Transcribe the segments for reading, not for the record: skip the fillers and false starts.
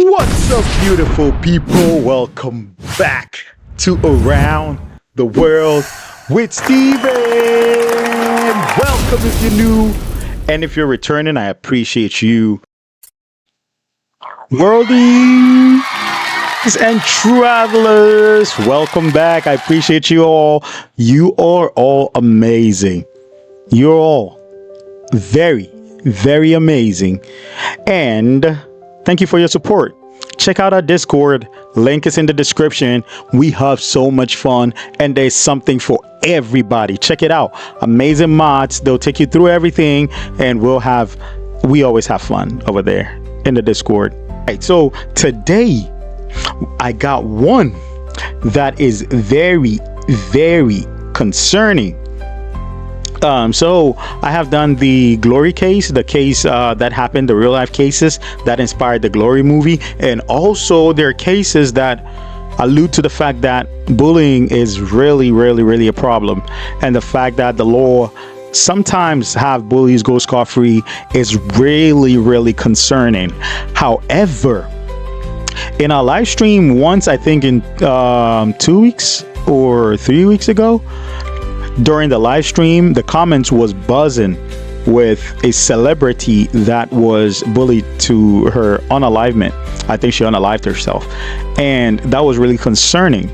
What's up, beautiful people? Welcome back to Around the World with Steven. Welcome if you're new, and if you're returning, I appreciate you. Worldies and travelers, welcome back. I appreciate you all. You are all amazing. You're all very, very amazing. And thank you for your support. Check out our Discord. Link is in the description. We have so much fun and there's something for everybody. Check it out. Amazing mods. They'll take you through everything and we always have fun over there in the Discord. Right, so today I got one that is very, very concerning. So I have done the Glory case, the case that happened, the real life cases that inspired the Glory movie, and also there are cases that allude to the fact that bullying is really, really, really a problem, and the fact that the law sometimes have bullies go scot-free is really, really concerning. However, in our live stream once, I think in 2 weeks or 3 weeks ago, during the live stream, the comments was buzzing with a celebrity that was bullied to her unalivement. I think she unalived herself, and that was really concerning.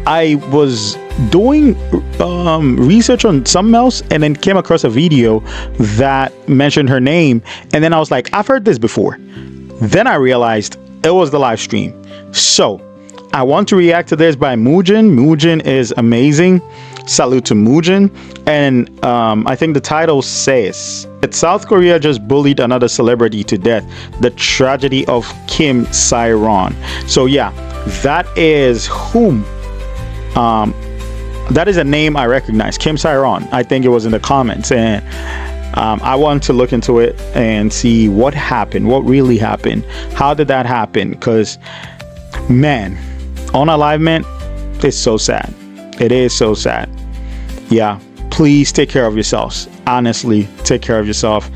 I was doing research on something else and then came across a video that mentioned her name, and then I was like, I've heard this before. Then I realized it was the live stream. So I want to react to this by Mujin. Mujin is amazing. Salute to Mujin. And I think the title says that South Korea just bullied another celebrity to death. The Tragedy of Kim Sae-ron. So yeah, that is whom. That is a name I recognize. Kim Sae-ron. I think it was in the comments, and I want to look into it and see what happened, what really happened. How did that happen? Because, man, unalivement is so sad. It is so sad. Yeah, please take care of yourselves. Honestly, take care of yourself.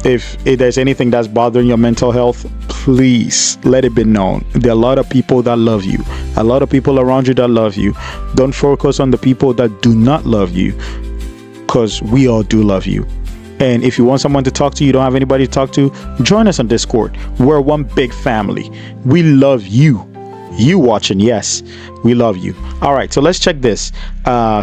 If there's anything that's bothering your mental health, please let it be known. There are a lot of people that love you, a lot of people around you that love you. Don't focus on the people that do not love you, because we all do love you. And if you want someone to talk to, you don't have anybody to talk to, join us on Discord. We're one big family. We love you. You watching, yes, we love you. All right, so let's check this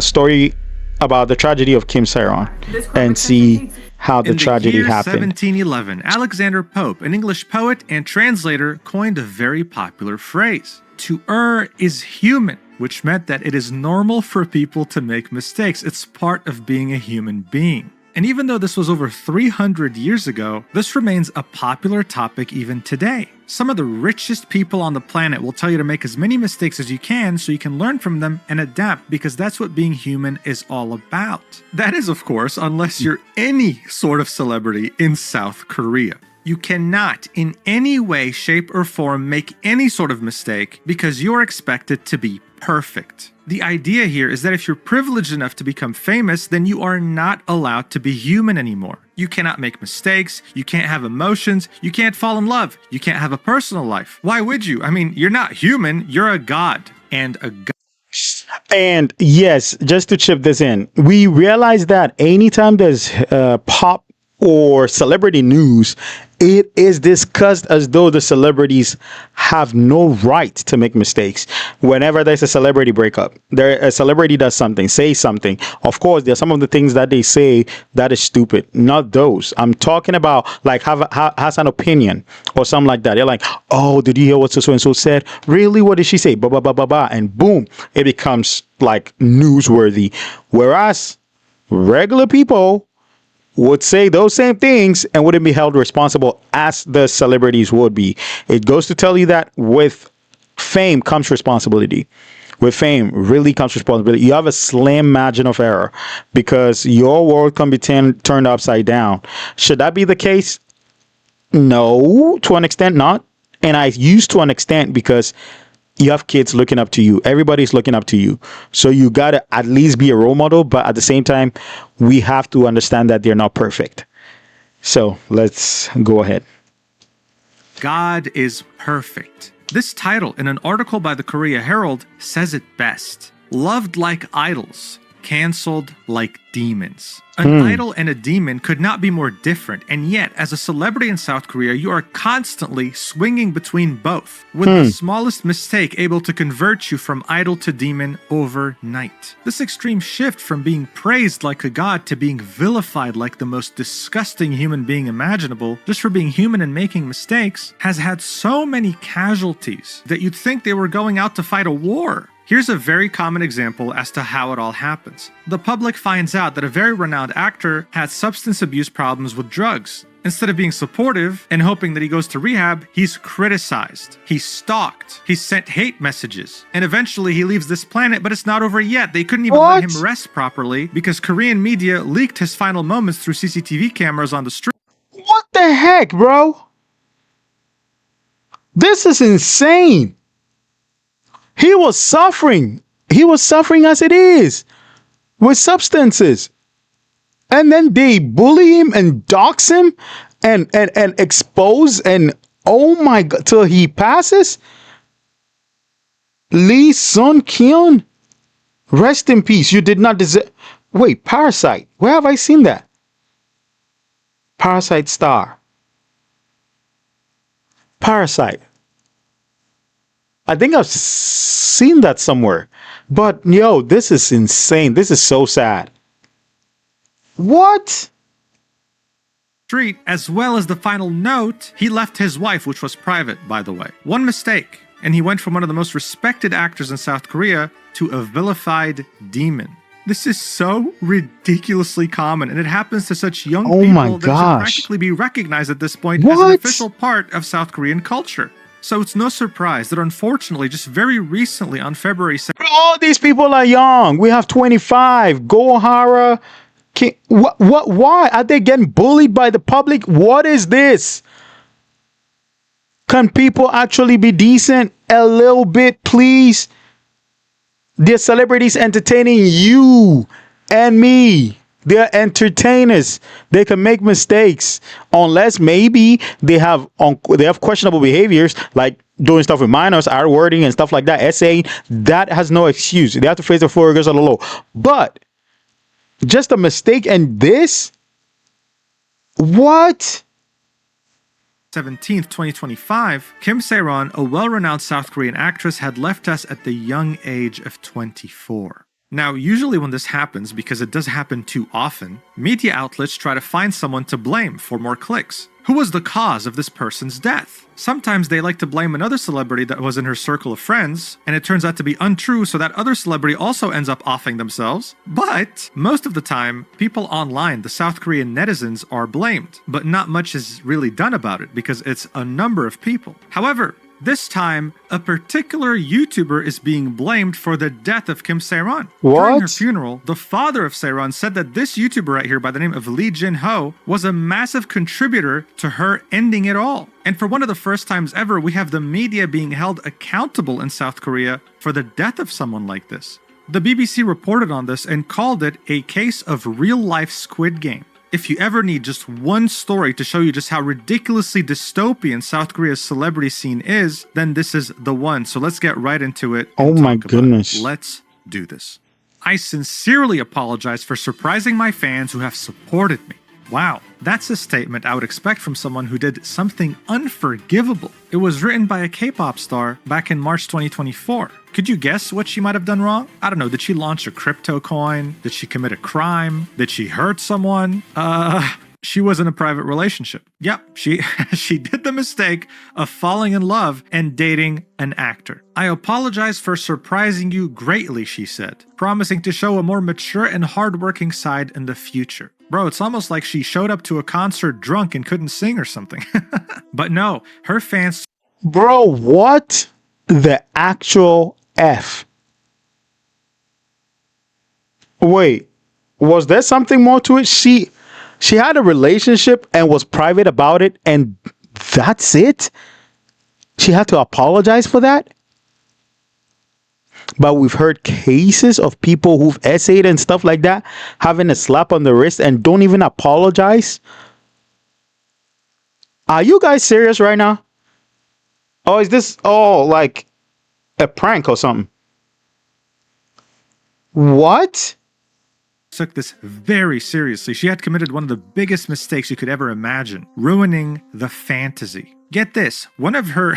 story about the tragedy of Kim Sae-ron and see how the tragedy happened. In 1711, Alexander Pope, an English poet and translator, coined a very popular phrase. To err is human, which meant that it is normal for people to make mistakes. It's part of being a human being. And even though this was over 300 years ago, this remains a popular topic even today. Some of the richest people on the planet will tell you to make as many mistakes as you can so you can learn from them and adapt, because that's what being human is all about. That is, of course, unless you're any sort of celebrity in South Korea. You cannot in any way, shape, or form make any sort of mistake because you're expected to be perfect. The idea here is that if you're privileged enough to become famous, then you are not allowed to be human anymore. You cannot make mistakes, you can't have emotions, you can't fall in love, you can't have a personal life. Why would you? I mean, you're not human, you're a god. And a god. And yes, just to chip this in, we realize that anytime there's pop or celebrity news, it is discussed as though the celebrities have no right to make mistakes. Whenever there's a celebrity breakup, a celebrity does something, say something. Of course, there are some of the things that they say that is stupid. Not those. I'm talking about like has an opinion or something like that. They're like, oh, did you hear what so and so said? Really? What did she say? Ba ba ba ba ba, and boom, it becomes like newsworthy. Whereas regular people would say those same things and wouldn't be held responsible as the celebrities would be. It goes to tell you that with fame comes responsibility. With fame really comes responsibility. You have a slim margin of error because your world can be turned upside down. Should that be the case? No, to an extent not. And I use to an extent because you have kids looking up to you. Everybody's looking up to you. So you got to at least be a role model. But at the same time, we have to understand that they're not perfect. So let's go ahead. God is perfect. This title in an article by the Korea Herald says it best. Loved like idols, canceled like demons. An idol and a demon could not be more different, and yet, as a celebrity in South Korea, you are constantly swinging between both, with the smallest mistake able to convert you from idol to demon overnight. This extreme shift from being praised like a god to being vilified like the most disgusting human being imaginable, just for being human and making mistakes, has had so many casualties that you'd think they were going out to fight a war. Here's a very common example as to how it all happens. The public finds out that a very renowned actor had substance abuse problems with drugs. Instead of being supportive and hoping that he goes to rehab, he's criticized, he's stalked, he's sent hate messages, and eventually he leaves this planet, but it's not over yet. They couldn't even let him rest properly because Korean media leaked his final moments through CCTV cameras on the street. What the heck, bro? This is insane. He was suffering. He was suffering as it is with substances. And then they bully him and dox him and expose and oh my God, till he passes. Lee Sun-kyun, rest in peace. You did not deserve. Wait, Parasite. Where have I seen that? Parasite star. Parasite. I think I've seen that somewhere. But yo, this is insane. This is so sad. What? Street, as well as the final note, he left his wife, which was private, by the way. One mistake, and he went from one of the most respected actors in South Korea to a vilified demon. This is so ridiculously common, and it happens to such young people that it should practically be recognized at this point as an official part of South Korean culture. So it's no surprise that unfortunately, just very recently on February 2nd, all these people are young. We have 25. Gohara. Why are they getting bullied by the public? What is this? Can people actually be decent a little bit, please? They're celebrities entertaining you and me. They're entertainers. They can make mistakes unless maybe they have questionable behaviors like doing stuff with minors, R-wording and stuff like that, essaying. That has no excuse. They have to face the full rigors of the law. But just a mistake and this? What? 17th, 2025, Kim Sae-ron, a well-renowned South Korean actress, had left us at the young age of 24. Now, usually when this happens, because it does happen too often, media outlets try to find someone to blame for more clicks. Who was the cause of this person's death? Sometimes they like to blame another celebrity that was in her circle of friends, and it turns out to be untrue, so that other celebrity also ends up offing themselves. But most of the time, people online, the South Korean netizens, are blamed, but not much is really done about it because it's a number of people. However, this time, a particular YouTuber is being blamed for the death of Kim Sae-ron. During her funeral, the father of Sae-ron said that this YouTuber right here by the name of Lee Jin-ho was a massive contributor to her ending it all. And for one of the first times ever, we have the media being held accountable in South Korea for the death of someone like this. The BBC reported on this and called it a case of real-life Squid Game. If you ever need just one story to show you just how ridiculously dystopian South Korea's celebrity scene is, then this is the one. So let's get right into it. Oh my goodness. Let's do this. I sincerely apologize for surprising my fans who have supported me. Wow, that's a statement I would expect from someone who did something unforgivable. It was written by a K-pop star back in March 2024. Could you guess what she might have done wrong? I don't know, did she launch a crypto coin? Did she commit a crime? Did she hurt someone? She was in a private relationship. Yep, she did the mistake of falling in love and dating an actor. I apologize for surprising you greatly, she said, promising to show a more mature and hardworking side in the future. Bro, it's almost like she showed up to a concert drunk and couldn't sing or something. But no, her fans... Bro, what the actual F? Wait, was there something more to it? She had a relationship and was private about it, and that's it? She had to apologize for that? But we've heard cases of people who've essayed and stuff like that, having a slap on the wrist and don't even apologize. Are you guys serious right now? Oh, is this like a prank or something? What? Took this very seriously. She had committed one of the biggest mistakes you could ever imagine, ruining the fantasy. Get this, one of her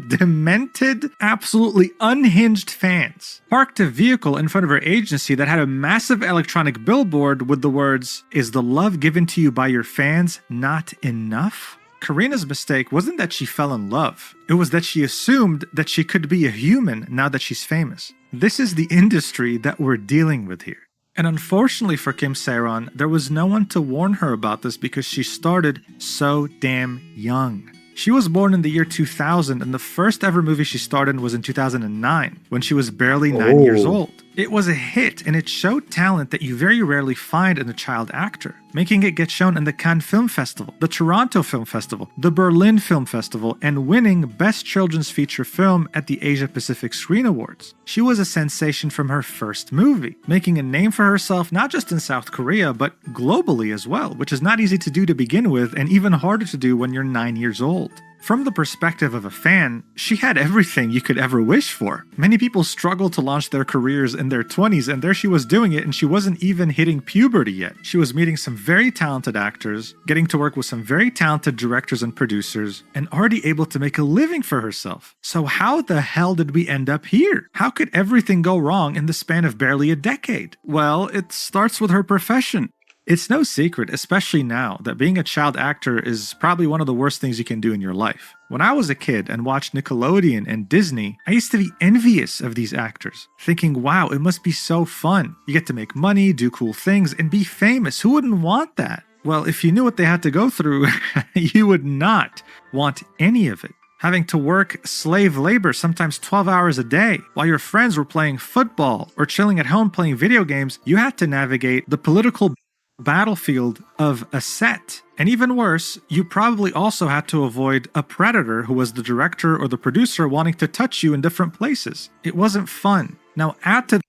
demented, absolutely unhinged fans parked a vehicle in front of her agency that had a massive electronic billboard with the words, "Is the love given to you by your fans not enough?" Karina's mistake wasn't that she fell in love. It was that she assumed that she could be a human now that she's famous. This is the industry that we're dealing with here. And unfortunately for Kim Sae-ron, there was no one to warn her about this because she started so damn young. She was born in the year 2000, and the first ever movie she starred in was in 2009, when she was barely 9 years old. It was a hit, and it showed talent that you very rarely find in a child actor, making it get shown in the Cannes Film Festival, the Toronto Film Festival, the Berlin Film Festival, and winning Best Children's Feature Film at the Asia Pacific Screen Awards. She was a sensation from her first movie, making a name for herself not just in South Korea, but globally as well, which is not easy to do to begin with, and even harder to do when you're 9 years old. From the perspective of a fan, she had everything you could ever wish for. Many people struggle to launch their careers in their 20s, and there she was doing it, and she wasn't even hitting puberty yet. She was meeting some very talented actors, getting to work with some very talented directors and producers, and already able to make a living for herself. So how the hell did we end up here? How could everything go wrong in the span of barely a decade? Well, it starts with her profession. It's no secret, especially now, that being a child actor is probably one of the worst things you can do in your life. When I was a kid and watched Nickelodeon and Disney, I used to be envious of these actors, thinking, wow, it must be so fun. You get to make money, do cool things, and be famous. Who wouldn't want that? Well, if you knew what they had to go through, you would not want any of it. Having to work slave labor, sometimes 12 hours a day, while your friends were playing football or chilling at home playing video games, you had to navigate the political battlefield of a set. And even worse, you probably also had to avoid a predator who was the director or the producer wanting to touch you in different places. It wasn't fun. Now add to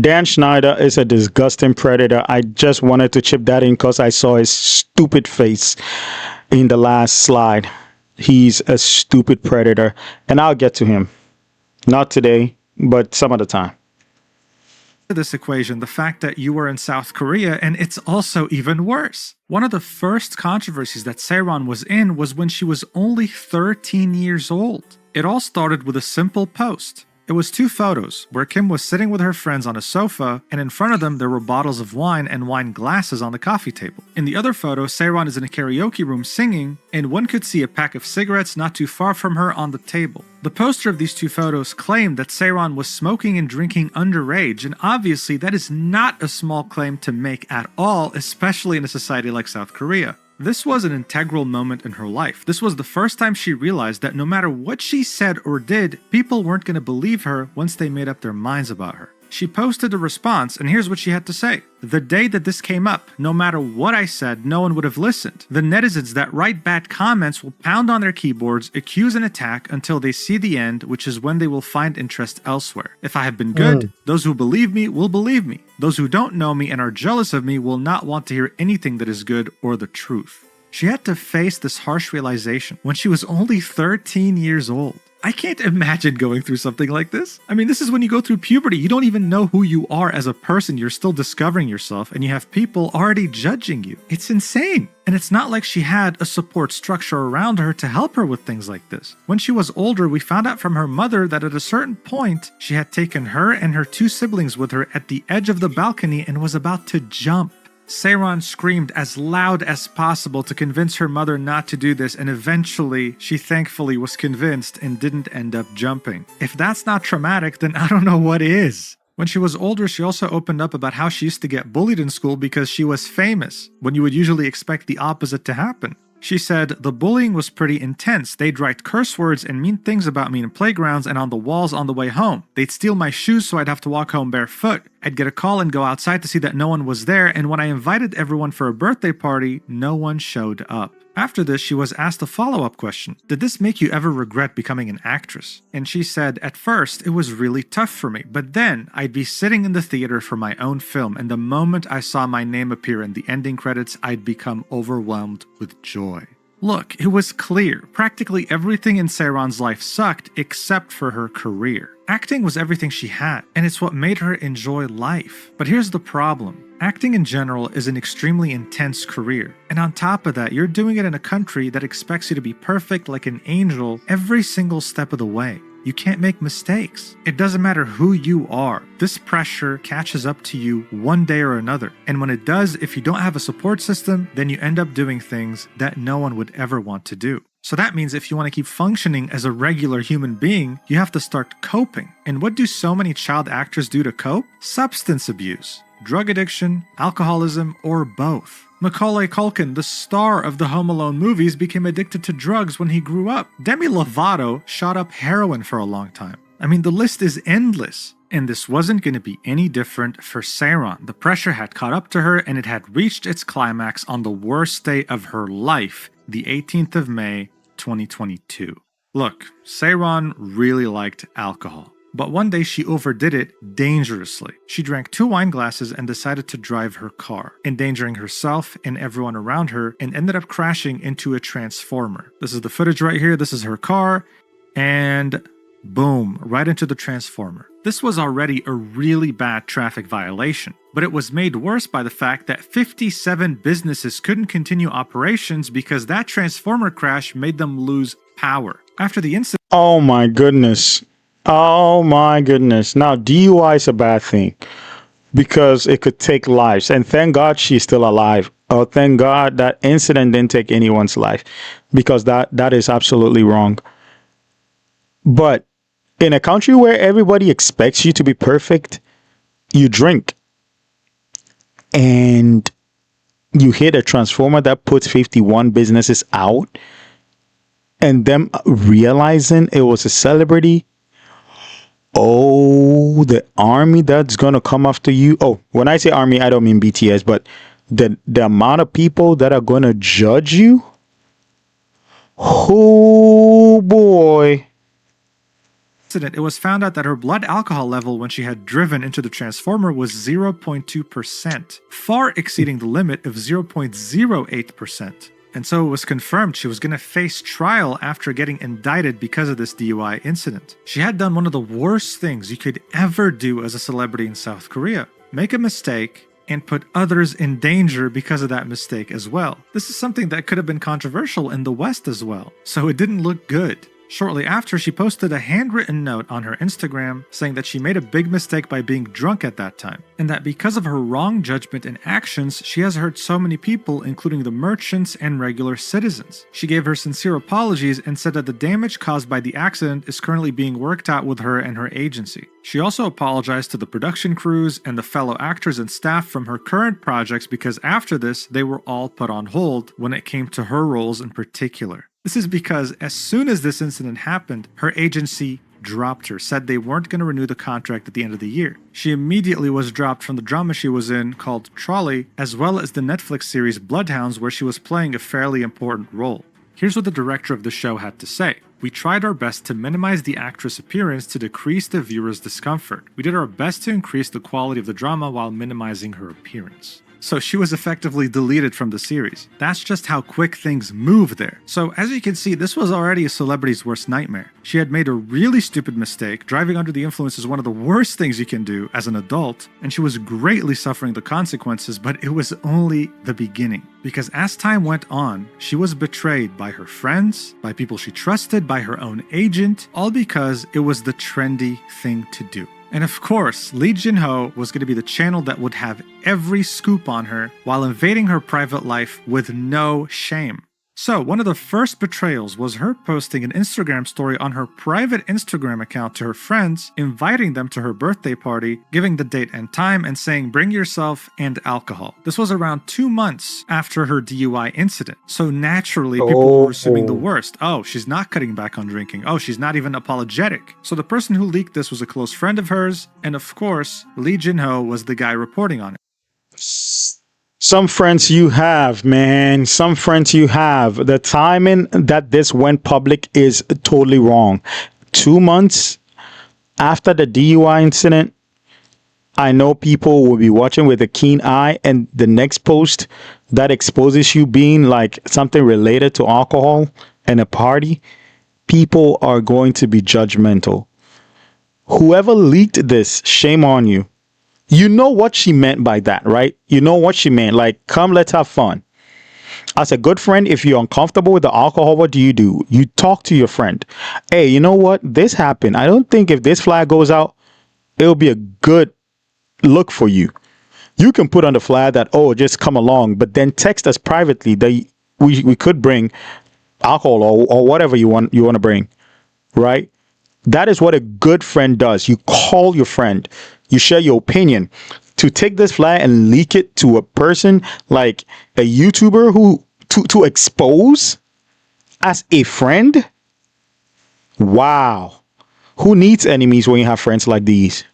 Dan Schneider is a disgusting predator. I just wanted to chip that in because I saw his stupid face in the last slide. He's a stupid predator, and I'll get to him. Not today, but some other time. This equation, the fact that you were in South Korea, and it's also even worse. One of the first controversies that Sae-ron was in was when she was only 13 years old. It all started with a simple post. It was two photos, where Kim was sitting with her friends on a sofa, and in front of them there were bottles of wine and wine glasses on the coffee table. In the other photo, Sae-ron is in a karaoke room singing, and one could see a pack of cigarettes not too far from her on the table. The poster of these two photos claimed that Sae-ron was smoking and drinking underage, and obviously that is not a small claim to make at all, especially in a society like South Korea. This was an integral moment in her life. This was the first time she realized that no matter what she said or did, people weren't going to believe her once they made up their minds about her. She posted a response, and here's what she had to say. The day that this came up, no matter what I said, no one would have listened. The netizens that write bad comments will pound on their keyboards, accuse and attack until they see the end, which is when they will find interest elsewhere. If I have been good, those who believe me will believe me. Those who don't know me and are jealous of me will not want to hear anything that is good or the truth. She had to face this harsh realization when she was only 13 years old. I can't imagine going through something like this. I mean, this is when you go through puberty. You don't even know who you are as a person. You're still discovering yourself, and you have people already judging you. It's insane. And it's not like she had a support structure around her to help her with things like this. When she was older, we found out from her mother that at a certain point, she had taken her and her two siblings with her at the edge of the balcony and was about to jump. Sae-ron screamed as loud as possible to convince her mother not to do this, and eventually, she thankfully was convinced and didn't end up jumping. If that's not traumatic, then I don't know what is. When she was older, she also opened up about how she used to get bullied in school because she was famous, when you would usually expect the opposite to happen. She said, the bullying was pretty intense. They'd write curse words and mean things about me in playgrounds and on the walls on the way home. They'd steal my shoes so I'd have to walk home barefoot. I'd get a call and go outside to see that no one was there, and when I invited everyone for a birthday party, no one showed up. After this, she was asked a follow-up question. Did this make you ever regret becoming an actress? And she said, at first, it was really tough for me, but then I'd be sitting in the theater for my own film, and the moment I saw my name appear in the ending credits, I'd become overwhelmed with joy. Look, it was clear. Practically everything in Sae-ron's life sucked except for her career. Acting was everything she had, and it's what made her enjoy life. But here's the problem. Acting in general is an extremely intense career, and on top of that, you're doing it in a country that expects you to be perfect like an angel every single step of the way. You can't make mistakes. It doesn't matter who you are. This pressure catches up to you one day or another. And when it does, if you don't have a support system, then you end up doing things that no one would ever want to do. So that means if you want to keep functioning as a regular human being, you have to start coping. And what do so many child actors do to cope? Substance abuse, drug addiction, alcoholism, or both. Macaulay Culkin, the star of the Home Alone movies, became addicted to drugs when he grew up. Demi Lovato shot up heroin for a long time. I mean, the list is endless. And this wasn't going to be any different for Sae-ron. The pressure had caught up to her, and it had reached its climax on the worst day of her life, the 18th of May, 2022. Look, Sae-ron really liked alcohol. But one day she overdid it dangerously. She drank 2 wine glasses and decided to drive her car, endangering herself and everyone around her, and ended up crashing into a transformer. This is the footage right here. This is her car, and boom, right into the transformer. This was already a really bad traffic violation, but it was made worse by the fact that 57 businesses couldn't continue operations because that transformer crash made them lose power. After the incident, Oh my goodness. Oh my goodness. Now, DUI is a bad thing because it could take lives. And thank God she's still alive. Oh, thank God that incident didn't take anyone's life, because that is absolutely wrong. But in a country where everybody expects you to be perfect, you drink and you hit a transformer that puts 51 businesses out, and them realizing it was a celebrity. Oh, the army that's gonna come after you. Oh, when I say army, I don't mean BTS, but the amount of people that are gonna judge you. Oh boy. it was found out that her blood alcohol level when she had driven into the transformer was 0.2%, far exceeding the limit of 0.08%. And so it was confirmed she was going to face trial after getting indicted because of this DUI incident. She had done one of the worst things you could ever do as a celebrity in South Korea: make a mistake and put others in danger because of that mistake as well. This is something that could have been controversial in the West as well, so it didn't look good. Shortly after, she posted a handwritten note on her Instagram saying that she made a big mistake by being drunk at that time, and that because of her wrong judgment and actions, she has hurt so many people, including the merchants and regular citizens. She gave her sincere apologies and said that the damage caused by the accident is currently being worked out with her and her agency. She also apologized to the production crews and the fellow actors and staff from her current projects because after this, they were all put on hold when it came to her roles in particular. This is because as soon as this incident happened, her agency dropped her, said they weren't going to renew the contract at the end of the year. She immediately was dropped from the drama she was in called Trolley, as well as the Netflix series Bloodhounds, where she was playing a fairly important role. Here's what the director of the show had to say. "We tried our best to minimize the actress' appearance to decrease the viewer's discomfort. We did our best to increase the quality of the drama while minimizing her appearance." So she was effectively deleted from the series. That's just how quick things move there. So as you can see, this was already a celebrity's worst nightmare. She had made a really stupid mistake. Driving under the influence is one of the worst things you can do as an adult, and she was greatly suffering the consequences, but it was only the beginning. Because as time went on, she was betrayed by her friends, by people she trusted, by her own agent, all because it was the trendy thing to do. And of course, Lee Jin-ho was going to be the channel that would have every scoop on her while invading her private life with no shame. So, one of the first betrayals was her posting an Instagram story on her private Instagram account to her friends, inviting them to her birthday party, giving the date and time, and saying, "Bring yourself and alcohol." This was around 2 months after her DUI incident. So naturally, people were assuming the worst. Oh, she's not cutting back on drinking. Oh, she's not even apologetic. So the person who leaked this was a close friend of hers, and of course, Lee Jin-ho was the guy reporting on it. Some friends you have, man. Some friends you have. The timing that this went public is totally wrong. 2 months after the DUI incident, I know people will be watching with a keen eye, and the next post that exposes you being like something related to alcohol and a party, people are going to be judgmental. Whoever leaked this, shame on you. You know what she meant by that, right? You know what she meant. Like, come, let's have fun. As a good friend, if you're uncomfortable with the alcohol, what do? You talk to your friend. Hey, you know what? This happened. I don't think if this flag goes out, it'll be a good look for you. You can put on the flag that, oh, just come along, but then text us privately that we could bring alcohol or whatever you want to bring, right? That is what a good friend does. You call your friend, you share your opinion. To take this flag and leak it to a person like a YouTuber who to expose as a friend. Wow. Who needs enemies when you have friends like these?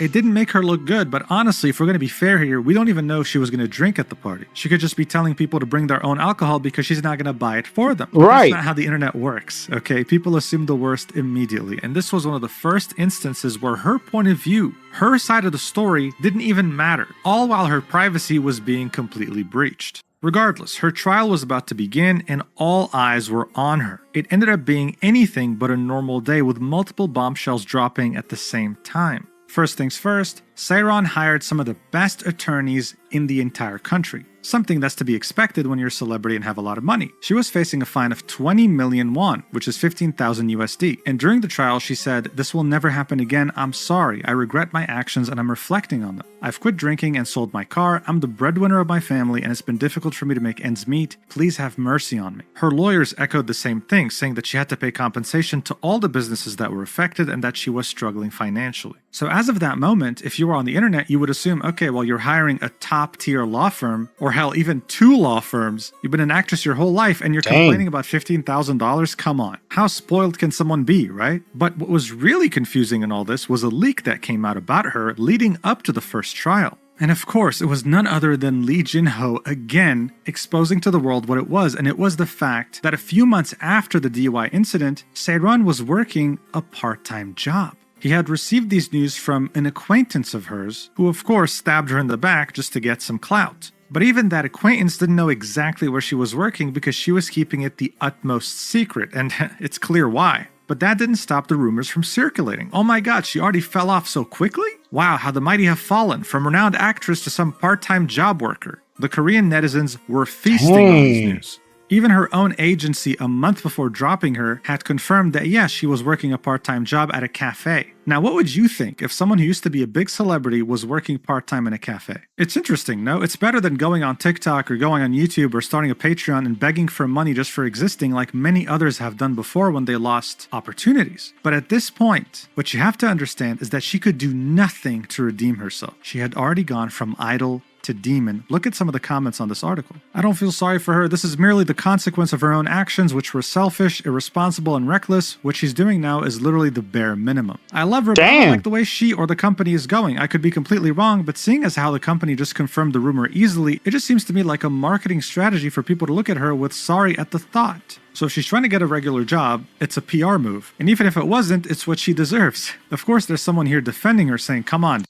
It didn't make her look good, but honestly, if we're going to be fair here, we don't even know if she was going to drink at the party. She could just be telling people to bring their own alcohol because she's not going to buy it for them. Right. That's not how the internet works, okay? People assume the worst immediately. And this was one of the first instances where her point of view, her side of the story, didn't even matter, all while her privacy was being completely breached. Regardless, her trial was about to begin and all eyes were on her. It ended up being anything but a normal day with multiple bombshells dropping at the same time. First things first, Sae-ron hired some of the best attorneys in the entire country. Something that's to be expected when you're a celebrity and have a lot of money. She was facing a fine of 20 million won, which is 15,000 USD. And during the trial, she said, "This will never happen again. I'm sorry. I regret my actions and I'm reflecting on them. I've quit drinking and sold my car. I'm the breadwinner of my family and it's been difficult for me to make ends meet. Please have mercy on me." Her lawyers echoed the same thing, saying that she had to pay compensation to all the businesses that were affected and that she was struggling financially. So as of that moment, if you were on the internet, you would assume, okay, well, you're hiring a top-tier law firm, or hell, even 2 law firms. You've been an actress your whole life and you're complaining about $15,000? Come on. How spoiled can someone be, right? But what was really confusing in all this was a leak that came out about her leading up to the first trial. And of course, it was none other than Lee Jin-ho again exposing to the world what it was, and it was the fact that a few months after the DUI incident, Sae-ron was working a part-time job. He had received these news from an acquaintance of hers, who of course stabbed her in the back just to get some clout. But even that acquaintance didn't know exactly where she was working because she was keeping it the utmost secret, and it's clear why. But that didn't stop the rumors from circulating. Oh my god, she already fell off so quickly? Wow, how the mighty have fallen, from renowned actress to some part-time job worker. The Korean netizens were feasting on this news. Even her own agency, a month before dropping her, had confirmed that yes, she was working a part-time job at a cafe. Now, what would you think if someone who used to be a big celebrity was working part-time in a cafe? It's interesting, no? It's better than going on TikTok or going on YouTube or starting a Patreon and begging for money just for existing like many others have done before when they lost opportunities. But at this point, what you have to understand is that she could do nothing to redeem herself. She had already gone from idol to demon. Look at some of the comments on this article. I don't feel sorry for her. This is merely the consequence of her own actions, which were selfish, irresponsible, and reckless. What she's doing now is literally the bare minimum. I love her, but I don't like the way she or the company is going. I could be completely wrong, but seeing as how the company just confirmed the rumor easily, it just seems to me like a marketing strategy for people to look at her with sorry at the thought. So if she's trying to get a regular job, it's a PR move. And even if it wasn't, it's what she deserves. Of course, there's someone here defending her saying, come on.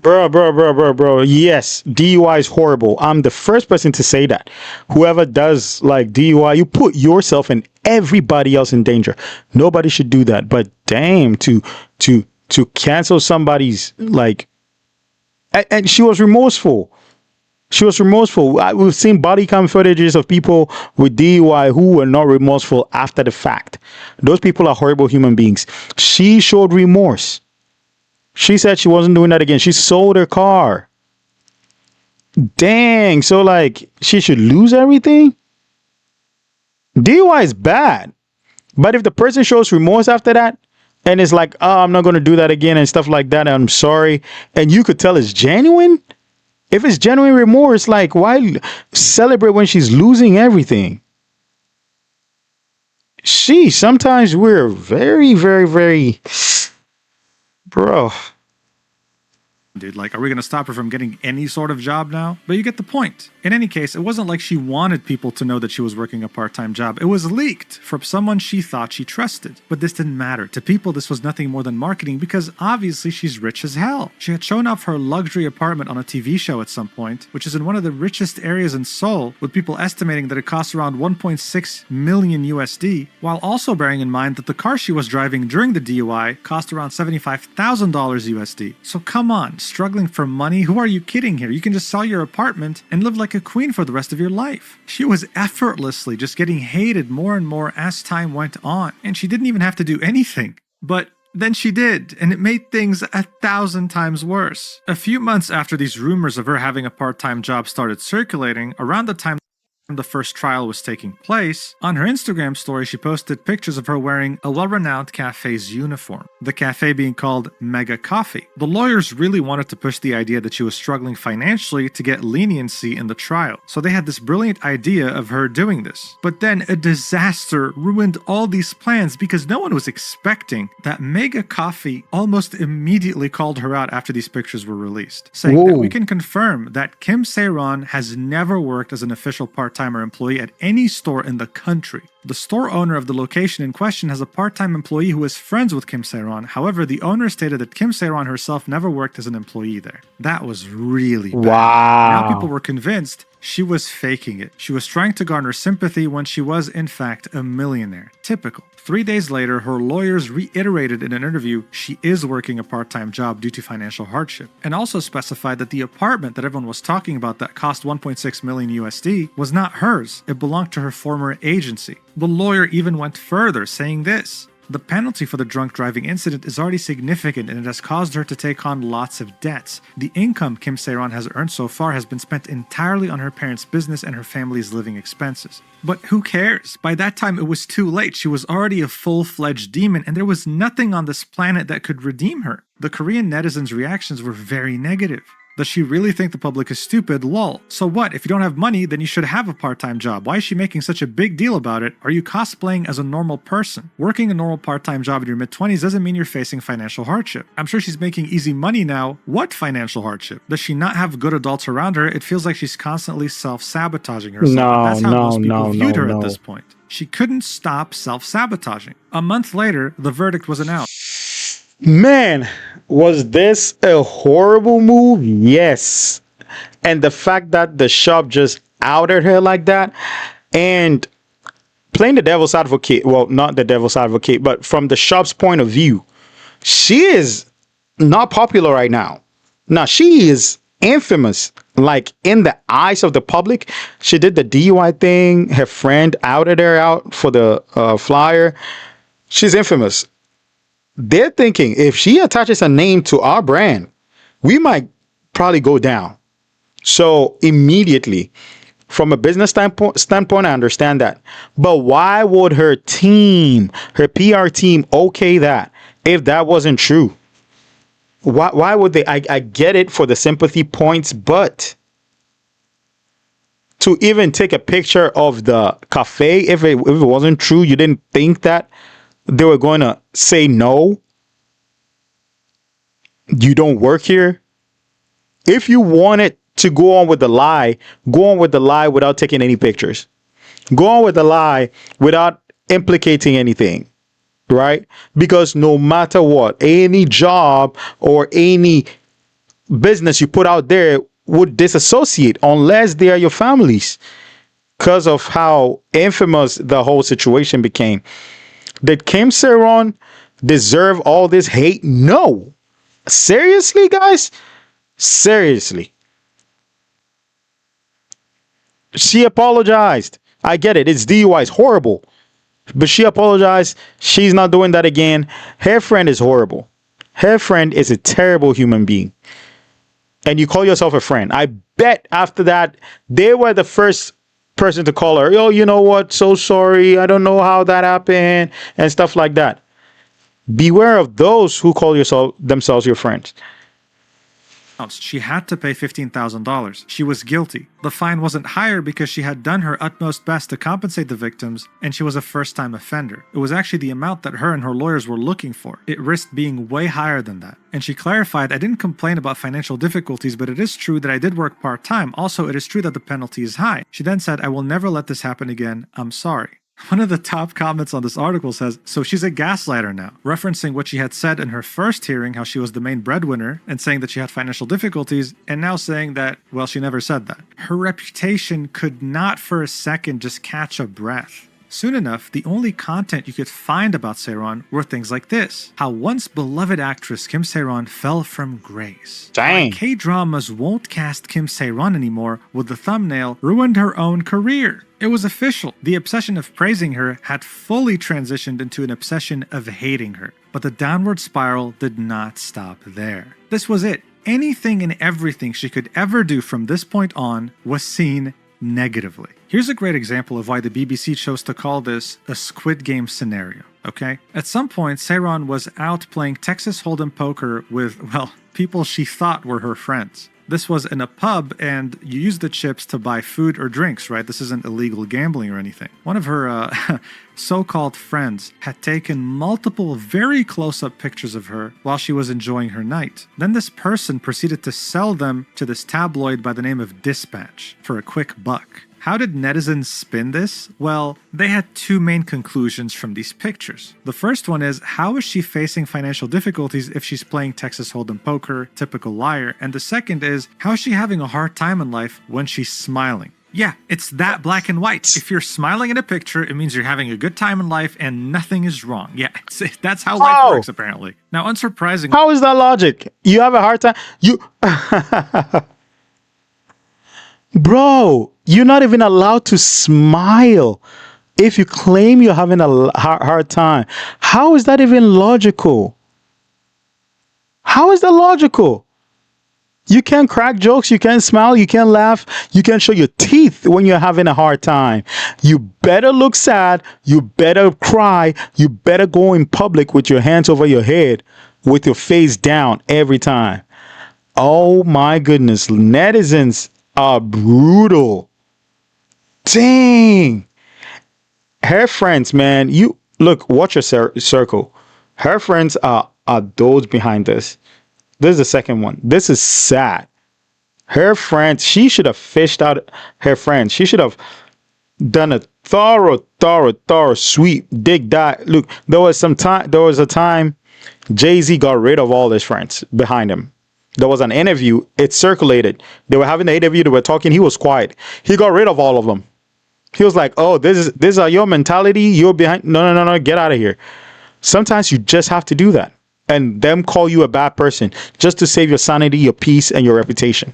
Bro. Yes, DUI is horrible. I'm the first person to say that. Whoever does like DUI, you put yourself and everybody else in danger. Nobody should do that. But damn, to cancel somebody's like, and she was remorseful. We've seen body cam footages of people with DUI who were not remorseful after the fact. Those people are horrible human beings. She showed remorse. She said she wasn't doing that again. She sold her car. Dang. So, like, she should lose everything? DUI is bad. But if the person shows remorse after that, and it's like, oh, I'm not going to do that again and stuff like that, and I'm sorry, and you could tell it's genuine? If it's genuine remorse, like, why celebrate when she's losing everything? Sometimes we're very, very, very... Bro. dude. Like, are we going to stop her from getting any sort of job now? But you get the point. In any case, it wasn't like she wanted people to know that she was working a part-time job. It was leaked from someone she thought she trusted. But this didn't matter. To people, this was nothing more than marketing because obviously she's rich as hell. She had shown off her luxury apartment on a TV show at some point, which is in one of the richest areas in Seoul, with people estimating that it costs around 1.6 million USD, while also bearing in mind that the car she was driving during the DUI cost around $75,000 USD. So come on, struggling for money? Who are you kidding here? You can just sell your apartment and live like a queen for the rest of your life. She was effortlessly just getting hated more and more as time went on, and she didn't even have to do anything. But then she did, and it made things 1,000 times worse. A few months after these rumors of her having a part-time job started circulating, around the time the first trial was taking place, on her Instagram story she posted pictures of her wearing a well-renowned cafe's uniform, the cafe being called Mega Coffee. The lawyers really wanted to push the idea that she was struggling financially to get leniency in the trial, so they had this brilliant idea of her doing this. But then a disaster ruined all these plans because no one was expecting that Mega Coffee almost immediately called her out after these pictures were released, saying that we can confirm that Kim Sae-ron has never worked as an official part-time employee at any store in the country. The store owner of the location in question has a part-time employee who is friends with Kim Sae-ron. However, the owner stated that Kim Sae-ron herself never worked as an employee there. That was really bad. Wow. Now people were convinced she was faking it. She was trying to garner sympathy when she was, in fact, a millionaire. Typical. 3 days later, her lawyers reiterated in an interview she is working a part-time job due to financial hardship, and also specified that the apartment that everyone was talking about that cost 1.6 million USD was not hers. It belonged to her former agency. The lawyer even went further, saying this: the penalty for the drunk driving incident is already significant and it has caused her to take on lots of debts. The income Kim Sae-ron has earned so far has been spent entirely on her parents' business and her family's living expenses. But who cares? By that time it was too late. She was already a full-fledged demon and there was nothing on this planet that could redeem her. The Korean netizens' reactions were very negative. Does she really think the public is stupid? Lol. So what? If you don't have money, then you should have a part-time job. Why is she making such a big deal about it? Are you cosplaying as a normal person? Working a normal part-time job in your mid-20s doesn't mean you're facing financial hardship. I'm sure she's making easy money now. What financial hardship? Does she not have good adults around her? It feels like she's constantly self-sabotaging herself. That's how most people viewed her at this point. She couldn't stop self-sabotaging. A month later, the verdict was announced. Man, was this a horrible move? Yes. And the fact that the shop just outed her like that, and playing the devil's advocate, well, not the devil's advocate, but from the shop's point of view, she is not popular right now. Now, she is infamous, like in the eyes of the public. She did the DUI thing. Her friend outed her out for the flyer. She's infamous. They're thinking if she attaches a name to our brand, we might probably go down. So immediately, from a business standpoint, I understand that. But why would her team, her PR team, okay that if that wasn't true? Why would they? I get it for the sympathy points, but to even take a picture of the cafe, if it wasn't true, you didn't think that they were going to say no, you don't work here. If you wanted to go on with the lie, go on with the lie without taking any pictures. Go on with the lie without implicating anything, right? Because no matter what, any job or any business you put out there would disassociate unless they are your families, because of how infamous the whole situation became. Did Kim Sae-ron deserve all this hate? No. Seriously, guys? Seriously. She apologized. I get it. It's DUI. It's horrible. But she apologized. She's not doing that again. Her friend is horrible. Her friend is a terrible human being. And you call yourself a friend. I bet after that, they were the first person to call her, oh, you know what, so sorry, I don't know how that happened, and stuff like that. Beware of those who call themselves your friends. She had to pay $15,000. She was guilty. The fine wasn't higher because she had done her utmost best to compensate the victims, and she was a first-time offender. It was actually the amount that her and her lawyers were looking for. It risked being way higher than that. And she clarified, I didn't complain about financial difficulties, but it is true that I did work part-time. Also, it is true that the penalty is high. She then said, I will never let this happen again. I'm sorry. One of the top comments on this article says, so she's a gaslighter now, referencing what she had said in her first hearing, how she was the main breadwinner, and saying that she had financial difficulties, and now saying that, well, she never said that. Her reputation could not for a second just catch a breath. Soon enough, the only content you could find about Se-ron were things like this. How once beloved actress Kim Sae-ron fell from grace. Dang. K-dramas won't cast Kim Sae-ron anymore with the thumbnail ruined her own career. It was official. The obsession of praising her had fully transitioned into an obsession of hating her. But the downward spiral did not stop there. This was it. Anything and everything she could ever do from this point on was seen negatively. Here's a great example of why the BBC chose to call this a Squid Game scenario, okay? At some point, Se-ron was out playing Texas Hold'em poker with, well, people she thought were her friends. This was in a pub, and you use the chips to buy food or drinks, right? This isn't illegal gambling or anything. One of her so-called friends had taken multiple very close-up pictures of her while she was enjoying her night. Then this person proceeded to sell them to this tabloid by the name of Dispatch for a quick buck. How did netizens spin this? Well, they had two main conclusions from these pictures. The first one is, how is she facing financial difficulties if she's playing Texas Hold'em poker, typical liar? And the second is, how is she having a hard time in life when she's smiling? Yeah, it's that black and white. If you're smiling in a picture, it means you're having a good time in life and nothing is wrong. Yeah, that's how life works, apparently. Now, unsurprisingly... How is that logic? You have a hard time? Bro, you're not even allowed to smile if you claim you're having a hard time. How is that even logical? How is that logical? You can't crack jokes, you can't smile, you can't laugh, you can't show your teeth when you're having a hard time. You better look sad, you better cry, you better go in public with your hands over your head, with your face down every time. Oh my goodness, netizens are brutal. Dang. Her friends, man, you look, watch your circle. Her friends are those behind this. This is the second one. This is sad. Her friends, she should have fished out her friends. She should have done a thorough sweep, dig that. Look, there was a time Jay-Z got rid of all his friends behind him. There was an interview, it circulated. They were having the interview, they were talking, he was quiet. He got rid of all of them. He was like, oh, this is your mentality, you're behind. No, get out of here. Sometimes you just have to do that. And them call you a bad person just to save your sanity, your peace, and your reputation.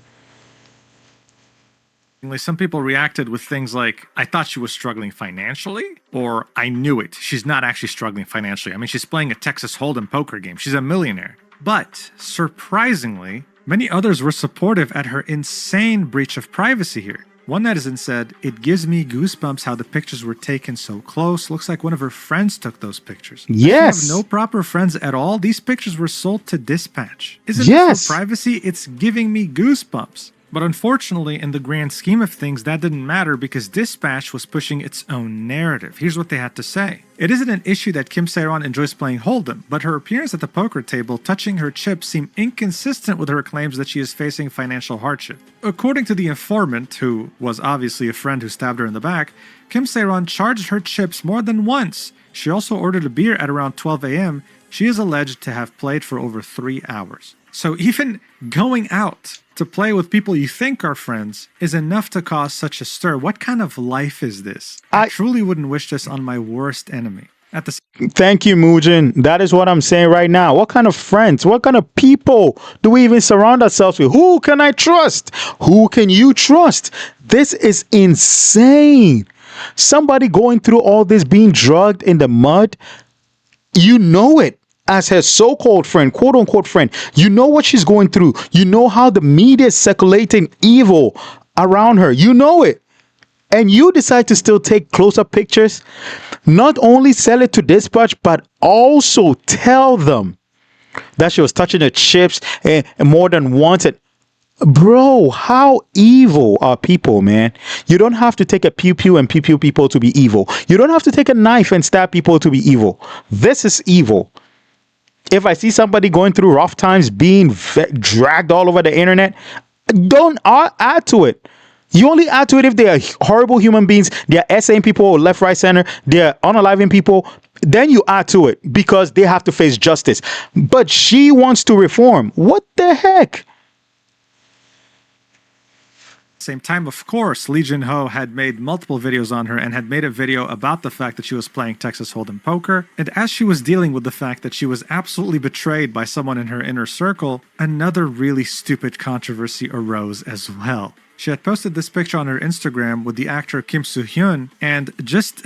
Some people reacted with things like, I thought she was struggling financially, or I knew it. She's not actually struggling financially. I mean, she's playing a Texas Hold'em poker game. She's a millionaire. But, surprisingly, many others were supportive at her insane breach of privacy here. One netizen said, it gives me goosebumps how the pictures were taken so close. Looks like one of her friends took those pictures. Yes. She have no proper friends at all. These pictures were sold to Dispatch. Isn't it for privacy? It's giving me goosebumps. But unfortunately, in the grand scheme of things, that didn't matter because Dispatch was pushing its own narrative. Here's what they had to say. It isn't an issue that Kim Sae-ron enjoys playing Hold'em, but her appearance at the poker table touching her chips seem inconsistent with her claims that she is facing financial hardship. According to the informant, who was obviously a friend who stabbed her in the back, Kim Sae-ron charged her chips more than once. She also ordered a beer at around 12 a.m. She is alleged to have played for over 3 hours. So even going out to play with people you think are friends is enough to cause such a stir. What kind of life is this? I truly wouldn't wish this on my worst enemy. Thank you, Mujin. That is what I'm saying right now. What kind of friends, what kind of people do we even surround ourselves with? Who can I trust? Who can you trust? This is insane. Somebody going through all this, being drugged in the mud, you know it. As her so-called friend, quote-unquote friend, you know what she's going through. You know how the media is circulating evil around her. You know it. And you decide to still take close-up pictures. Not only sell it to Dispatch, but also tell them that she was touching the chips and more than once. And Bro, how evil are people, man? You don't have to take a pew pew and pew pew people to be evil. You don't have to take a knife and stab people to be evil. This is evil. If I see somebody going through rough times, being dragged all over the internet, don't add to it. You only add to it if they are horrible human beings, they're essaying people left, right, center, they're unaliving people. Then you add to it because they have to face justice. But she wants to reform. What the heck? Same time, of course, Lee Jin-ho had made multiple videos on her and had made a video about the fact that she was playing Texas Hold'em poker. And as she was dealing with the fact that she was absolutely betrayed by someone in her inner circle, another really stupid controversy arose as well. She had posted this picture on her Instagram with the actor Kim Soo-hyun, and just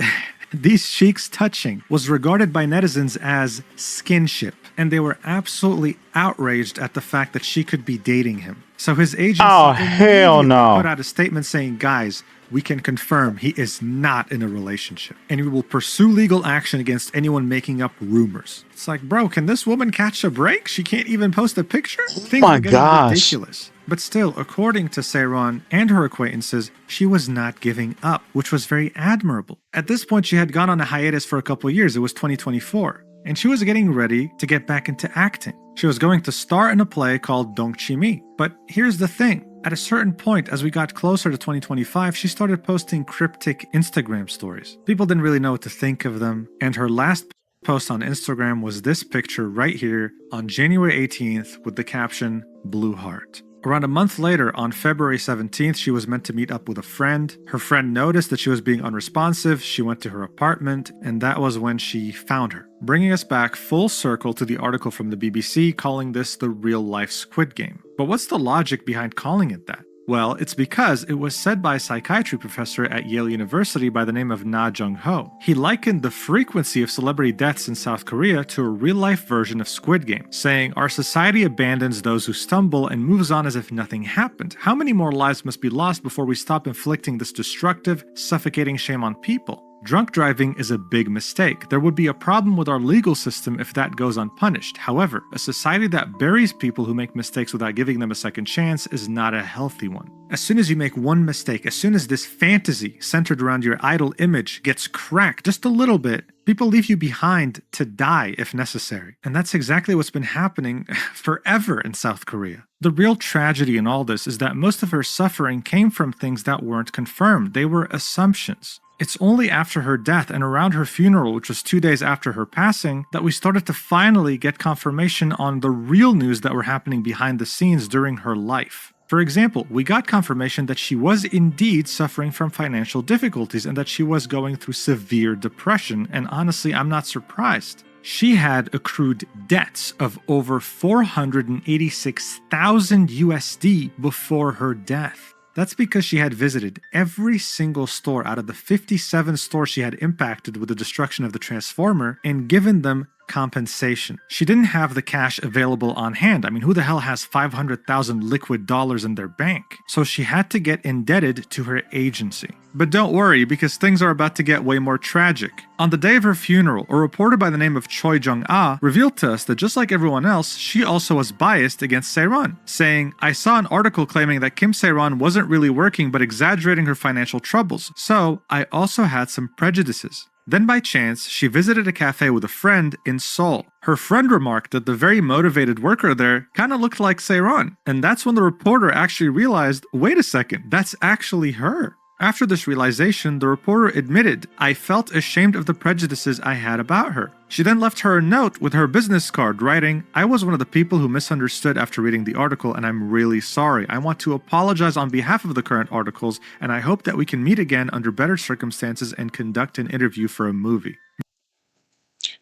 these cheeks touching was regarded by netizens as skinship, and they were absolutely outraged at the fact that she could be dating him. So his agent hell no. put out a statement saying, guys, we can confirm he is not in a relationship, and we will pursue legal action against anyone making up rumors. It's like, bro, can this woman catch a break? She can't even post a picture? Things are getting ridiculous. But still, according to Sae-ron and her acquaintances, she was not giving up, which was very admirable. At this point, she had gone on a hiatus for a couple years. It was 2024. And she was getting ready to get back into acting. She was going to star in a play called Dongchimi. But here's the thing. At a certain point, as we got closer to 2025, she started posting cryptic Instagram stories. People didn't really know what to think of them. And her last post on Instagram was this picture right here on January 18th with the caption, Blue Heart. Around a month later, on February 17th, she was meant to meet up with a friend. Her friend noticed that she was being unresponsive. She went to her apartment, and that was when she found her. Bringing us back full circle to the article from the BBC calling this the real-life Squid Game. But what's the logic behind calling it that? Well, it's because it was said by a psychiatry professor at Yale University by the name of Na Jung-ho. He likened the frequency of celebrity deaths in South Korea to a real-life version of Squid Game, saying, our society abandons those who stumble and moves on as if nothing happened. How many more lives must be lost before we stop inflicting this destructive, suffocating shame on people? Drunk driving is a big mistake. There would be a problem with our legal system if that goes unpunished. However, a society that buries people who make mistakes without giving them a second chance is not a healthy one. As soon as you make one mistake, as soon as this fantasy centered around your idol image gets cracked just a little bit, people leave you behind to die if necessary. And that's exactly what's been happening forever in South Korea. The real tragedy in all this is that most of her suffering came from things that weren't confirmed. They were assumptions. It's only after her death and around her funeral, which was 2 days after her passing, that we started to finally get confirmation on the real news that were happening behind the scenes during her life. For example, we got confirmation that she was indeed suffering from financial difficulties and that she was going through severe depression, and honestly, I'm not surprised. She had accrued debts of over 486,000 USD before her death. That's because she had visited every single store out of the 57 stores she had impacted with the destruction of the Transformer and given them compensation. She didn't have the cash available on hand. I mean, who the hell has 500,000 liquid dollars in their bank? So she had to get indebted to her agency. But don't worry, because things are about to get way more tragic. On the day of her funeral, a reporter by the name of Choi Jung-ah revealed to us that just like everyone else, she also was biased against Sae-ron, saying, I saw an article claiming that Kim Sae-ron wasn't really working but exaggerating her financial troubles, so I also had some prejudices. Then by chance, she visited a cafe with a friend in Seoul. Her friend remarked that the very motivated worker there kinda looked like Sae-ron, and that's when the reporter actually realized, wait a second, that's actually her. After this realization, the reporter admitted, I felt ashamed of the prejudices I had about her. She then left her a note with her business card writing, I was one of the people who misunderstood after reading the article and I'm really sorry. I want to apologize on behalf of the current articles and I hope that we can meet again under better circumstances and conduct an interview for a movie.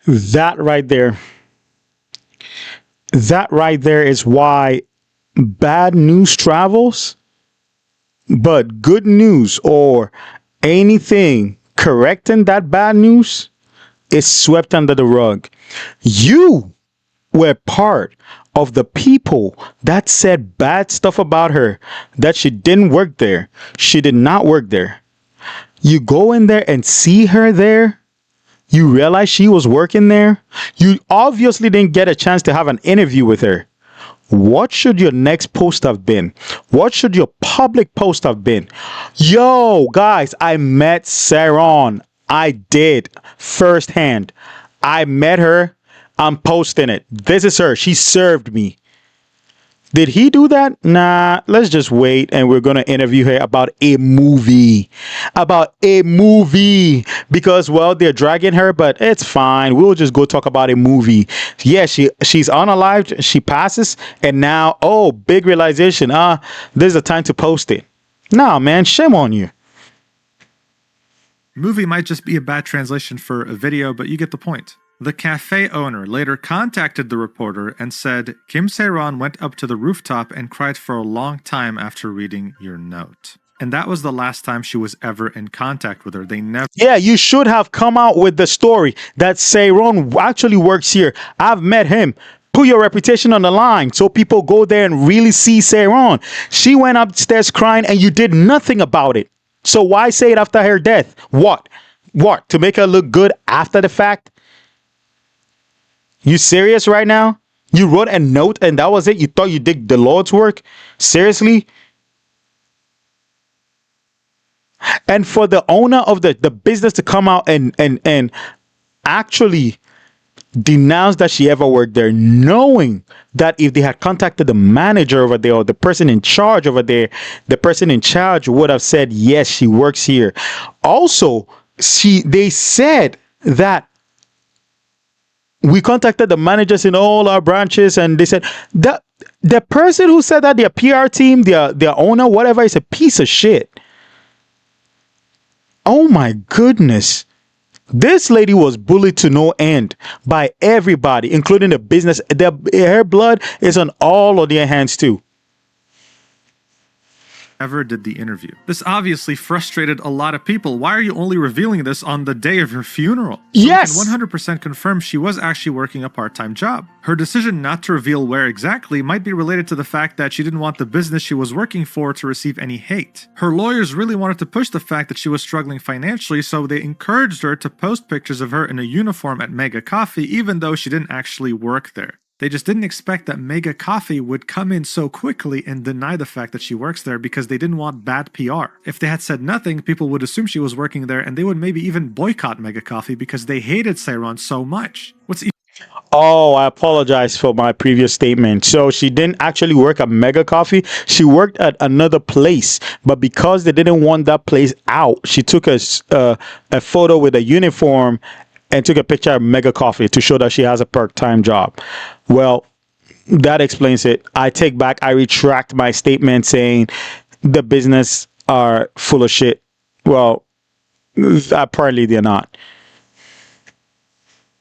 That right there is why bad news travels. But good news or anything correcting that bad news is swept under the rug. You were part of the people that said bad stuff about her, that she didn't work there. She did not work there. You go in there and see her there. You realize she was working there. You obviously didn't get a chance to have an interview with her. what should your next post have been? What should your public post have been? Yo, guys, I met Sae-ron. I did firsthand. I met her. I'm posting it. This is her. She served me. Did he do that? Nah, let's just wait and we're going to interview her about a movie. About a movie. Because, well, they're dragging her, but it's fine. We'll just go talk about a movie. Yeah, she's unalived. She passes. And now, oh, big realization. There's a time to post it. Nah, man, shame on you. Movie might just be a bad translation for a video, but you get the point. The cafe owner later contacted the reporter and said, Kim Sae-ron went up to the rooftop and cried for a long time after reading your note. And that was the last time she was ever in contact with her. They never... Yeah, you should have come out with the story that Sae-ron actually works here. I've met him. Put your reputation on the line so people go there and really see Sae-ron. She went upstairs crying and you did nothing about it. So why say it after her death? What? What? To make her look good after the fact? You serious right now? You wrote a note and that was it? You thought you did the Lord's work? Seriously? And for the owner of the business to come out and actually denounce that she ever worked there, knowing that if they had contacted the manager over there or the person in charge over there, the person in charge would have said, yes, she works here. Also, they said that we contacted the managers in all our branches and they said that the person who said that, their PR team, their owner, whatever, is a piece of shit. Oh my goodness. This lady was bullied to no end by everybody, including the business. Her blood is on all of their hands too. Ever did the interview. This obviously frustrated a lot of people. Why are you only revealing this on the day of her funeral? So yes! We can 100% confirm she was actually working a part-time job. Her decision not to reveal where exactly might be related to the fact that she didn't want the business she was working for to receive any hate. Her lawyers really wanted to push the fact that she was struggling financially, so they encouraged her to post pictures of her in a uniform at Mega Coffee, even though she didn't actually work there. They just didn't expect that Mega Coffee would come in so quickly and deny the fact that she works there because they didn't want bad PR. If they had said nothing, people would assume she was working there and they would maybe even boycott Mega Coffee because they hated Sae-ron so much. Oh, I apologize for my previous statement. So she didn't actually work at Mega Coffee. She worked at another place, but because they didn't want that place out, she took a photo with a uniform and took a picture of Mega Coffee to show that she has a part-time job. Well, that explains it. I retract my statement saying the business are full of shit. Well, apparently they're not.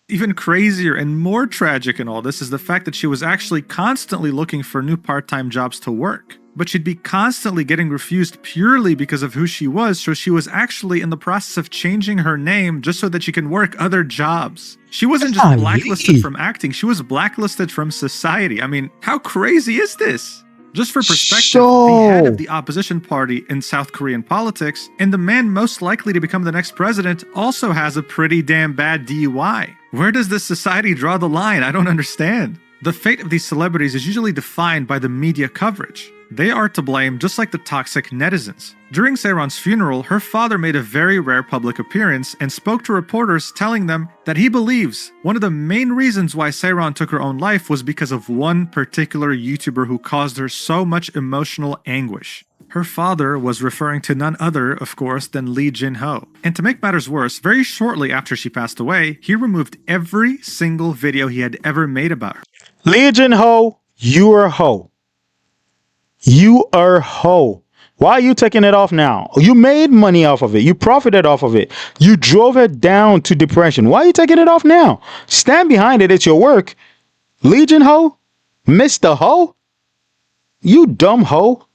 Even crazier and more tragic in all this is the fact that she was actually constantly looking for new part-time jobs to work. But she'd be constantly getting refused purely because of who she was, so she was actually in the process of changing her name just so that she can work other jobs. She wasn't just blacklisted from acting, she was blacklisted from society. I mean, how crazy is this? Just for perspective, the head of the opposition party in South Korean politics, and the man most likely to become the next president, also has a pretty damn bad DUI. Where does this society draw the line? I don't understand. The fate of these celebrities is usually defined by the media coverage. They are to blame just like the toxic netizens. During Sae-ron's funeral, her father made a very rare public appearance and spoke to reporters telling them that he believes one of the main reasons why Sae-ron took her own life was because of one particular YouTuber who caused her so much emotional anguish. Her father was referring to none other, of course, than Lee Jin-ho. And to make matters worse, very shortly after she passed away, he removed every single video he had ever made about her. Lee Jin-ho, you are a hoe. You are a hoe. Why are you taking it off now? You made money off of it. You profited off of it. You drove it down to depression. Why are you taking it off now? Stand behind it. It's your work. Lee Jin-ho? Mr. Ho? You dumb hoe.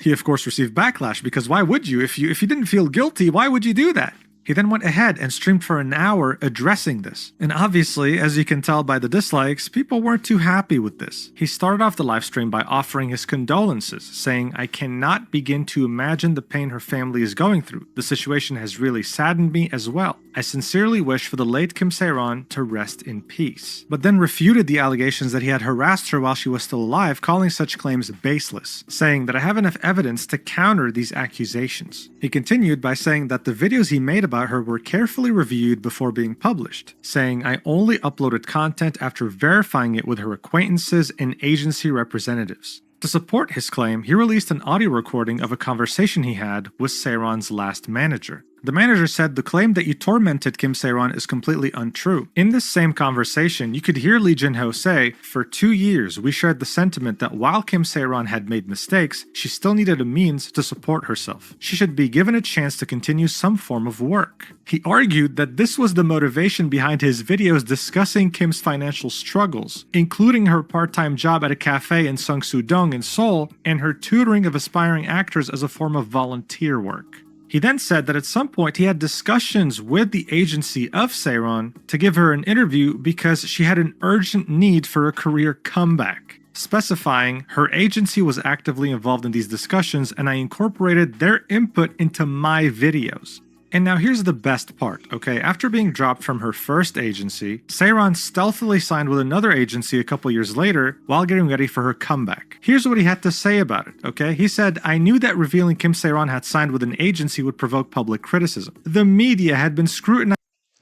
He of course received backlash because why would you? If you didn't feel guilty, why would you do that? He then went ahead and streamed for an hour addressing this. And obviously, as you can tell by the dislikes, people weren't too happy with this. He started off the live stream by offering his condolences, saying, "I cannot begin to imagine the pain her family is going through. The situation has really saddened me as well. I sincerely wish for the late Kim Sae-ron to rest in peace." But then refuted the allegations that he had harassed her while she was still alive, calling such claims baseless, saying that I have enough evidence to counter these accusations. He continued by saying that the videos he made about her were carefully reviewed before being published, saying, "I only uploaded content after verifying it with her acquaintances and agency representatives." To support his claim, he released an audio recording of a conversation he had with Sae-ron's last manager. The manager said the claim that you tormented Kim Sae-ron is completely untrue. In this same conversation, you could hear Lee Jin-ho say, "For 2 years, we shared the sentiment that while Kim Sae-ron had made mistakes, she still needed a means to support herself. She should be given a chance to continue some form of work." He argued that this was the motivation behind his videos discussing Kim's financial struggles, including her part-time job at a cafe in Seongsu-dong in Seoul and her tutoring of aspiring actors as a form of volunteer work. He then said that at some point he had discussions with the agency of Sae-ron to give her an interview because she had an urgent need for a career comeback, specifying her agency was actively involved in these discussions and I incorporated their input into my videos. And now here's the best part, okay? After being dropped from her first agency, Sae-ron stealthily signed with another agency a couple years later while getting ready for her comeback. Here's what he had to say about it, okay? He said, "I knew that revealing Kim Sae-ron had signed with an agency would provoke public criticism. The media had been scrutinized."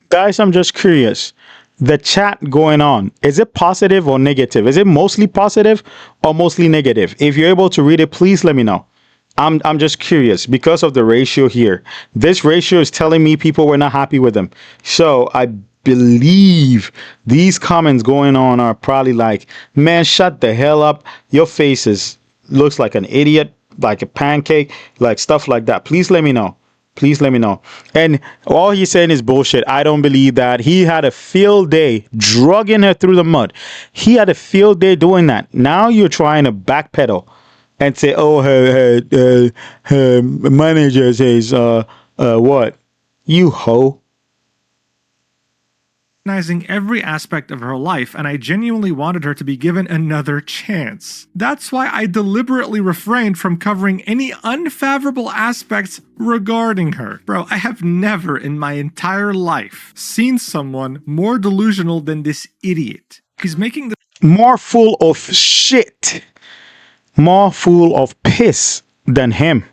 Guys, I'm just curious. The chat going on, is it positive or negative? Is it mostly positive or mostly negative? If you're able to read it, please let me know. I'm just curious because of the ratio here. This ratio is telling me people were not happy with him. So I believe these comments going on are probably like, "Man, shut the hell up. Your face looks like an idiot, like a pancake," like stuff like that. Please let me know. Please let me know. And all he's saying is bullshit. I don't believe that. He had a field day drugging her through the mud. He had a field day doing that. Now you're trying to backpedal and say, "Oh, her manager says, what? You hoe." Recognizing every aspect of her life, and I genuinely wanted her to be given another chance. That's why I deliberately refrained from covering any unfavorable aspects regarding her. Bro, I have never in my entire life seen someone more delusional than this idiot. He's making the More full of shit. More full of piss than him.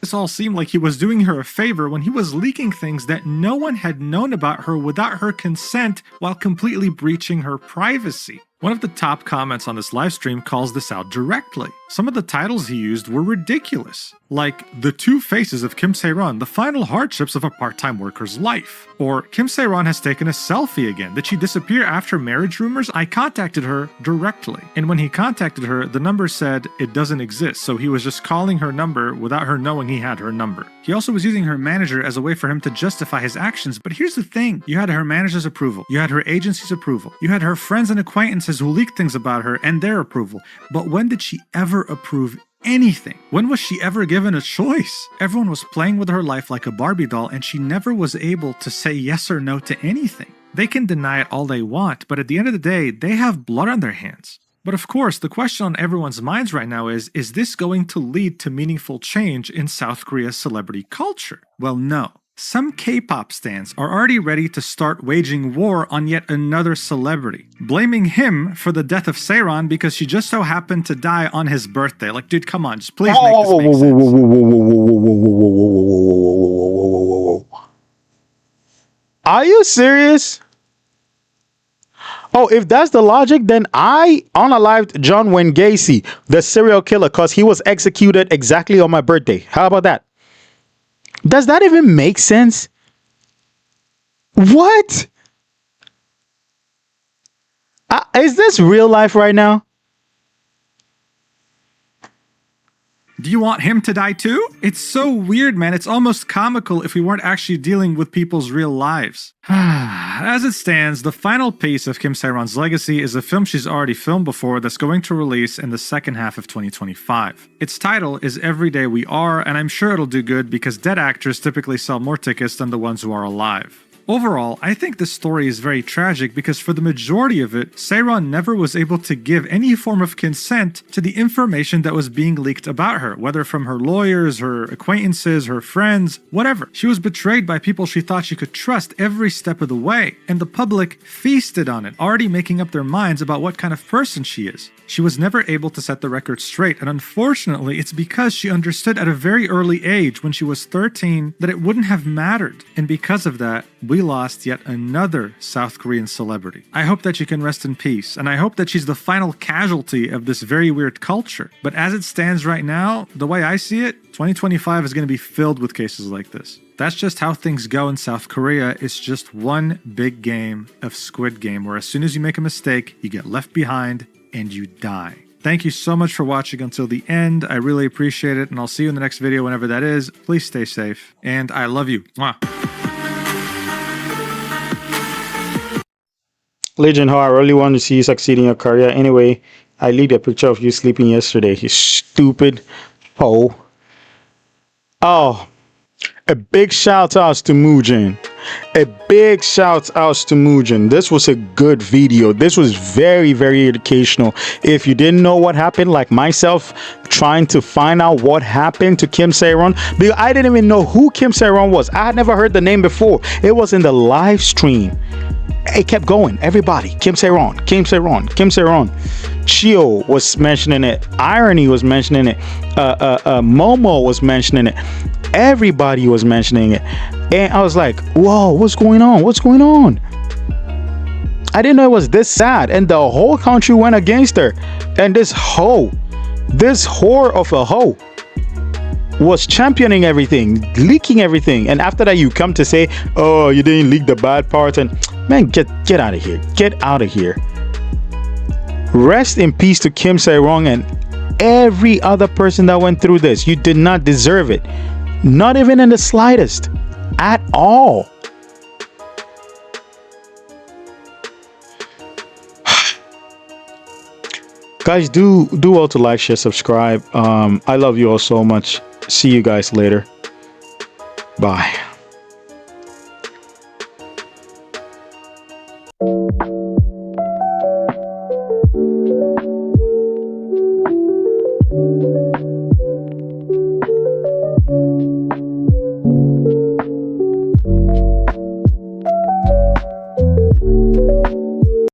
This all seemed like he was doing her a favor when he was leaking things that no one had known about her without her consent while completely breaching her privacy. One of the top comments on this livestream calls this out directly. Some of the titles he used were ridiculous, like "The Two Faces of Kim Sae-ron, the final hardships of a part-time worker's life," or "Kim Sae-ron has taken a selfie again. Did she disappear after marriage rumors? I contacted her directly." And when he contacted her, the number said it doesn't exist, so he was just calling her number without her knowing he had her number. He also was using her manager as a way for him to justify his actions, but here's the thing. You had her manager's approval, you had her agency's approval, you had her friends and acquaintances who leaked things about her and their approval, but when did she ever approve anything? When was she ever given a choice? Everyone was playing with her life like a Barbie doll and she never was able to say yes or no to anything. They can deny it all they want, but at the end of the day, they have blood on their hands. But of course, the question on everyone's minds right now is this going to lead to meaningful change in South Korea's celebrity culture? Well, no. Some K-pop stans are already ready to start waging war on yet another celebrity, blaming him for the death of Sae-ron because she just so happened to die on his birthday. Like, dude, come on, just please make this make sense. Are you serious? Oh, if that's the logic, then I unalived John Wayne Gacy, the serial killer, because he was executed exactly on my birthday. How about that? Does that even make sense? What? Is this real life right now? Do you want him to die too? It's so weird, man. It's almost comical if we weren't actually dealing with people's real lives. As it stands, the final piece of Kim Sae-ron's legacy is a film she's already filmed before that's going to release in the second half of 2025. Its title is Every Day We Are, and I'm sure it'll do good because dead actors typically sell more tickets than the ones who are alive. Overall, I think this story is very tragic because for the majority of it, Sae-ron never was able to give any form of consent to the information that was being leaked about her, whether from her lawyers, her acquaintances, her friends, whatever. She was betrayed by people she thought she could trust every step of the way, and the public feasted on it, already making up their minds about what kind of person she is. She was never able to set the record straight, and unfortunately, it's because she understood at a very early age, when she was 13, that it wouldn't have mattered. And because of that, we lost yet another South Korean celebrity. I hope that she can rest in peace, and I hope that she's the final casualty of this very weird culture. But as it stands right now, the way I see it, 2025 is going to be filled with cases like this. That's just how things go in South Korea. It's just one big game of Squid Game, where as soon as you make a mistake, you get left behind and you die. Thank you so much for watching until the end. I really appreciate it, and I'll see you in the next video whenever that is. Please stay safe, and I love you. Mwah. Legend, how I really want to see you succeed in your career. Anyway, I leaked a picture of you sleeping yesterday. You stupid hoe. Oh, a big shout out to Mujin. A big shout out to Mujin. This was a good video. This was very, very educational. If you didn't know what happened, like myself, trying to find out what happened to Kim Sae-ron, because I didn't even know who Kim Sae-ron was. I had never heard the name before. It was in the live stream. It kept going. Everybody, Kim Sae-ron, Kim Sae-ron, Kim Sae-ron. Chio was mentioning it. Irony was mentioning it. Momo was mentioning it. Everybody was mentioning it. And I was like, whoa, what's going on? What's going on? I didn't know it was this sad. And the whole country went against her. And this hoe, this whore of a hoe, was championing everything, leaking everything. And after that, you come to say, oh, you didn't leak the bad parts. And man, get out of here. Get out of here. Rest in peace to Kim Sae-ron and every other person that went through this. You did not deserve it. Not even in the slightest. At all. Guys, do well to like, share, subscribe. I love you all so much. See you guys later. Bye.